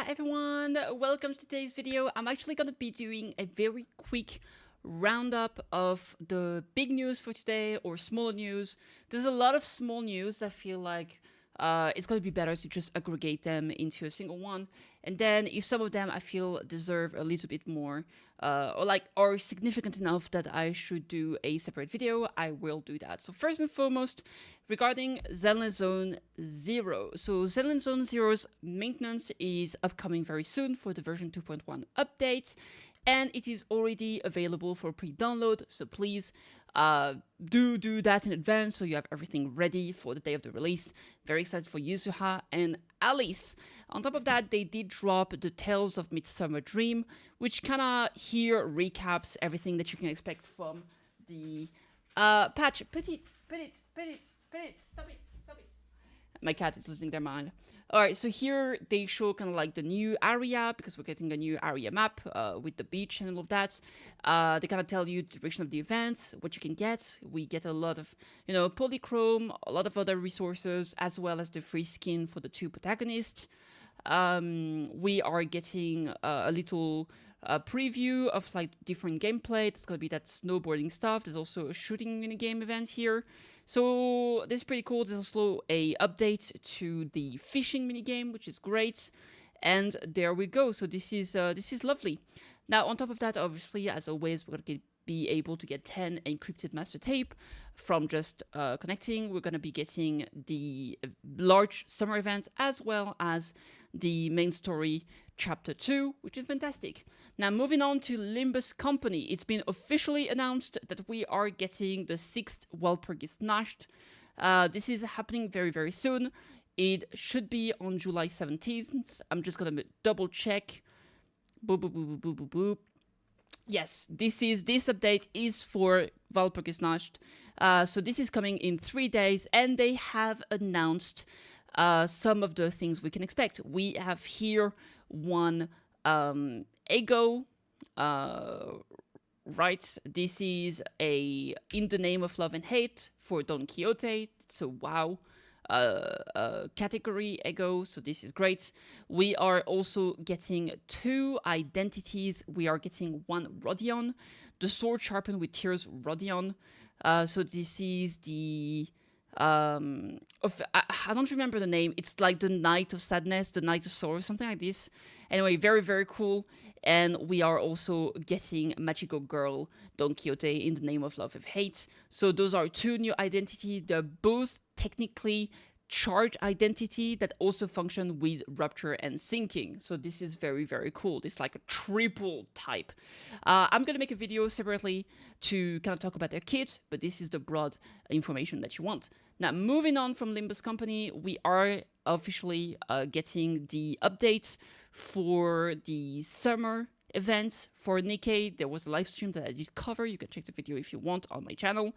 Hi everyone, welcome to today's video. I'm actually going to be doing a very quick roundup of the big news for today or smaller news. There's a lot of small news that I feel like it's going to be better to just aggregate them into a single one. And then if some of them I feel deserve a little bit more or are significant enough that I should do a separate video, I will do that. So first and foremost, regarding Zenland Zone 0. So Zenland Zone 0's maintenance is upcoming very soon for the version 2.1 update, and it is already available for pre-download, so please do that in advance so you have everything ready for the day of the release. Very excited for Yuzuha and Alice. On top of that, they did drop the Tales of Midsummer Dream, which kind of here recaps everything that you can expect from the patch. Petite, stop it. My cat is losing their mind. Alright, so here they show kind of like the new area, because we're getting a new area map with the beach and all of that. They kind of tell you the direction of the events, what you can get. We get a lot of, polychrome, a lot of other resources, as well as the free skin for the two protagonists. We are getting a little preview of like different gameplay. It's going to be that snowboarding stuff. There's also a shooting minigame event here. So this is pretty cool. There's also a update to the fishing minigame, which is great. And there we go. So this is lovely. Now, on top of that, obviously, as always, we're going to be able to get 10 encrypted master tape from just connecting. We're going to be getting the large summer event as well as the main story chapter 2, which is fantastic. Now, moving on to Limbus Company. It's been officially announced that we are getting the 6th Walpurgis Nacht. This is happening very, very soon. It should be on July 17th. I'm just going to double check. Boop, boop, boop, boop, boop, boop. Yes, this update is for Walpurgis Nacht. So this is coming in 3 days, and they have announced some of the things we can expect. We have here one ego, right? This is a In the Name of Love and Hate for Don Quixote. It's a WoW category ego, so this is great. We are also getting 2 identities. We are getting one Rodion, the sword sharpened with tears Rodion. So this is the I don't remember the name. It's like the Night of Sadness, the Night of Sorrow, something like this. Anyway, very, very cool. And we are also getting Magical Girl Don Quixote In the Name of Love and Hate. So those are 2 new identities. They're both technically charged identity that also function with rupture and sinking. So this is very, very cool. This is like a triple type. I'm going to make a video separately to kind of talk about their kit, but this is the broad information that you want. Now, moving on from Limbus Company, we are officially getting the update for the summer events for Nikke. There was a live stream that I did cover. You can check the video if you want on my channel.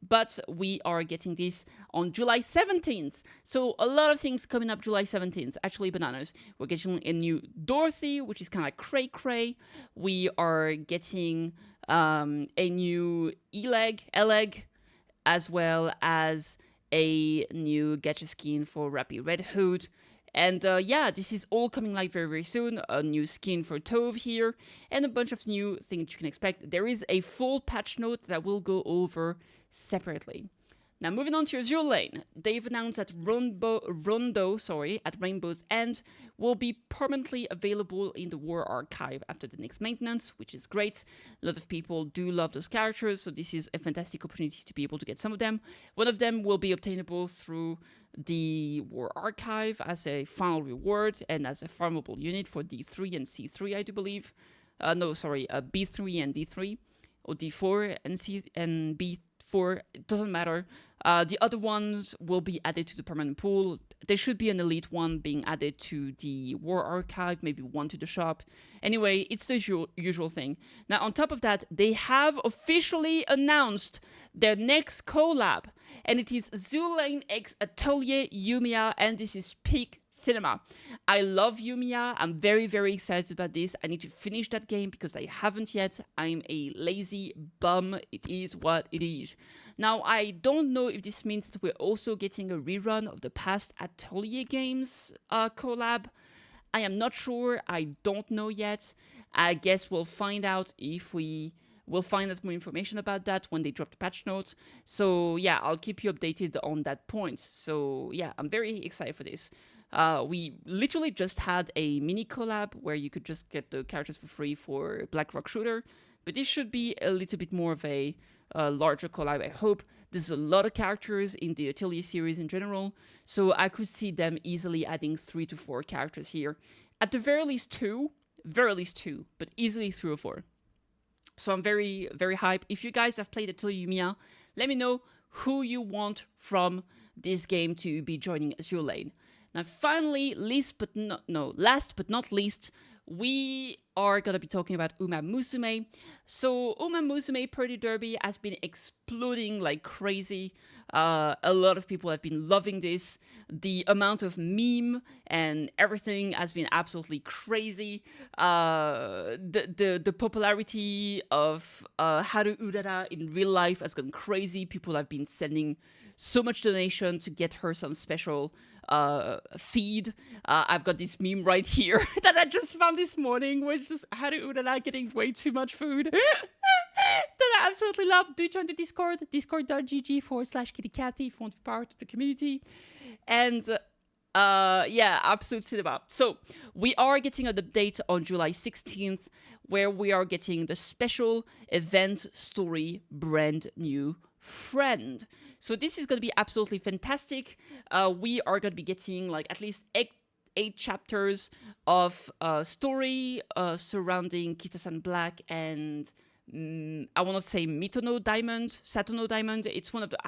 But we are getting this on July 17th. So a lot of things coming up July 17th. Actually, bananas. We're getting a new Dorothy, which is kind of cray-cray. We are getting a new Eleg, as well as a new gacha skin for Rappy Red Hood. And yeah, this is all coming like very, very soon. A new skin for Tove here, and a bunch of new things you can expect. There is a full patch note that we'll go over separately. Now, moving on to Azur Lane, they've announced that Rondo at Rainbow's End will be permanently available in the War Archive after the next maintenance, which is great. A lot of people do love those characters, so this is a fantastic opportunity to be able to get some of them. One of them will be obtainable through the War Archive as a final reward and as a farmable unit for D3 and C3, I do believe. B3 and D3, or D4 and C and B4, it doesn't matter. The other ones will be added to the permanent pool. There should be an elite one being added to the War Archive, maybe one to the shop. Anyway, it's the usual thing. Now, on top of that, they have officially announced their next collab, and it is Azur Lane x Atelier Yumiya, and this is peak cinema. I love Yumiya. I'm very, very excited about this. I need to finish that game because I haven't yet. I'm a lazy bum. It is what it is. Now, I don't know if this means that we're also getting a rerun of the past Atelier games collab. I am not sure. I don't know yet. I guess we'll find out if we'll find out more information about that when they drop the patch notes. So yeah, I'll keep you updated on that point. So yeah, I'm very excited for this. We literally just had a mini collab where you could just get the characters for free for Black Rock Shooter, but this should be a little bit more of a larger collab, I hope. There's a lot of characters in the Atelier series in general, so I could see them easily adding 3 to 4 characters here. At the very least 2, but easily 3 or 4. So I'm very, very hyped. If you guys have played Atelier Yumiya, let me know who you want from this game to be joining Azur Lane. Now finally, last but not least, we are going to be talking about Uma Musume. So Uma Musume Pretty Derby has been exploding like crazy. A lot of people have been loving this. The amount of meme and everything has been absolutely crazy. The popularity of Haru Urara in real life has gone crazy. People have been sending so much donation to get her some special feed. I've got this meme right here that I just found this morning, which is Haru Urara getting way too much food. That I absolutely love. Do join the Discord, discord.gg/KittyKathee if you want to be part of the community. And yeah, absolute cinema. So we are getting an update on July 16th where we are getting the special event story brand new friend. So this is going to be absolutely fantastic. We are going to be getting like at least eight chapters of story surrounding Kita-san Black and I want to say Mitono Diamond, Satono Diamond. It's one of the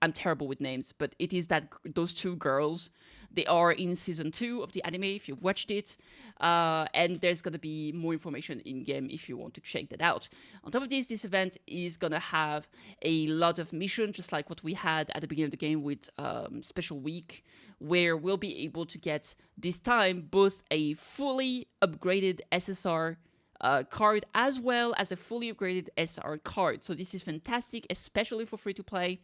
I'm terrible with names, but it is those 2 girls. They are in season 2 of the anime if you've watched it, and there's gonna be more information in game if you want to check that out. On top of this event is gonna have a lot of missions, just like what we had at the beginning of the game with Special Week, where we'll be able to get this time both a fully upgraded SSR card as well as a fully upgraded SR card. So this is fantastic, especially for free to play.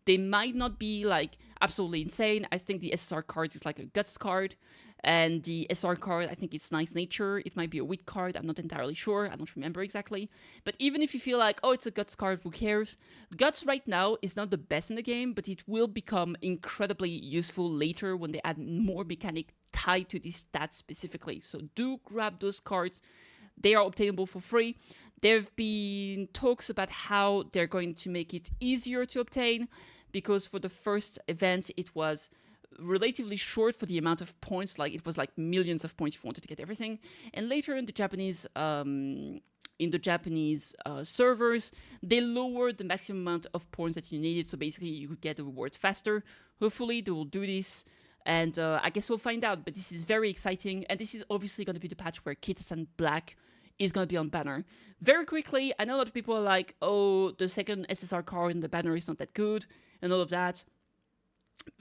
They might not be like absolutely insane. I think the SR card is like a guts card, and the SR card, I think it's nice nature. It might be a wit card. I'm not entirely sure. I don't remember exactly. But even if you feel like, oh, it's a guts card, who cares? Guts right now is not the best in the game, but it will become incredibly useful later when they add more mechanic tied to these stats specifically. So do grab those cards. They are obtainable for free. There have been talks about how they're going to make it easier to obtain, because for the first event, it was relatively short for the amount of points. Like it was like millions of points if you wanted to get everything. And later in the Japanese servers, they lowered the maximum amount of points that you needed. So basically, you could get the reward faster. Hopefully, they will do this. And I guess we'll find out. But this is very exciting. And this is obviously going to be the patch where Kita-san Black is going to be on banner. Very quickly, I know a lot of people are like, oh, the second SSR card in the banner is not that good, and all of that.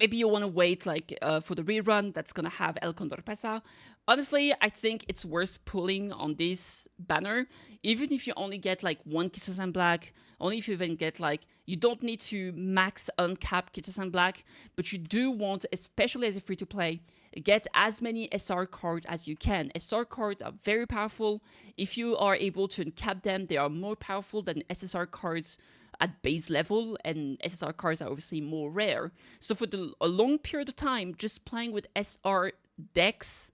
Maybe you want to wait like for the rerun that's going to have El Condor Pesa. Honestly, I think it's worth pulling on this banner, even if you only get like 1 Kita-san Black, only if you even get like, you don't need to max uncap Kita-san Black, but you do want, especially as a free-to-play, get as many SR cards as you can. SR cards are very powerful. If you are able to uncap them, they are more powerful than SSR cards at base level, and SSR cards are obviously more rare. So for a long period of time, just playing with SR decks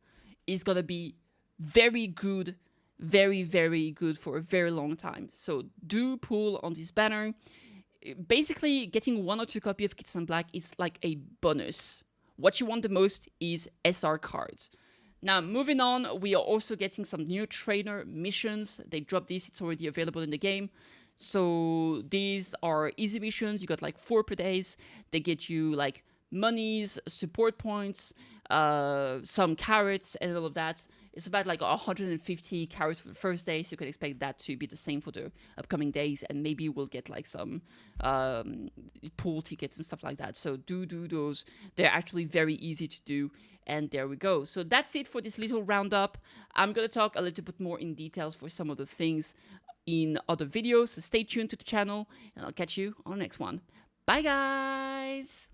is gonna be very good, very, very good for a very long time. So do pull on this banner. Basically, getting 1 or 2 copies of Kita-san Black is like a bonus. What you want the most is SR cards. Now, moving on, we are also getting some new trainer missions. They dropped this, it's already available in the game. So these are easy missions. You got like 4 per days. They get you like monies, support points, some carrots, and all of that. It's about like 150 carrots for the first day, so you can expect that to be the same for the upcoming days, and maybe we'll get like some pool tickets and stuff like that. So do those. They're actually very easy to do, and there we go. So that's it for this little roundup. I'm going to talk a little bit more in details for some of the things in other videos, so stay tuned to the channel, and I'll catch you on the next one. Bye, guys!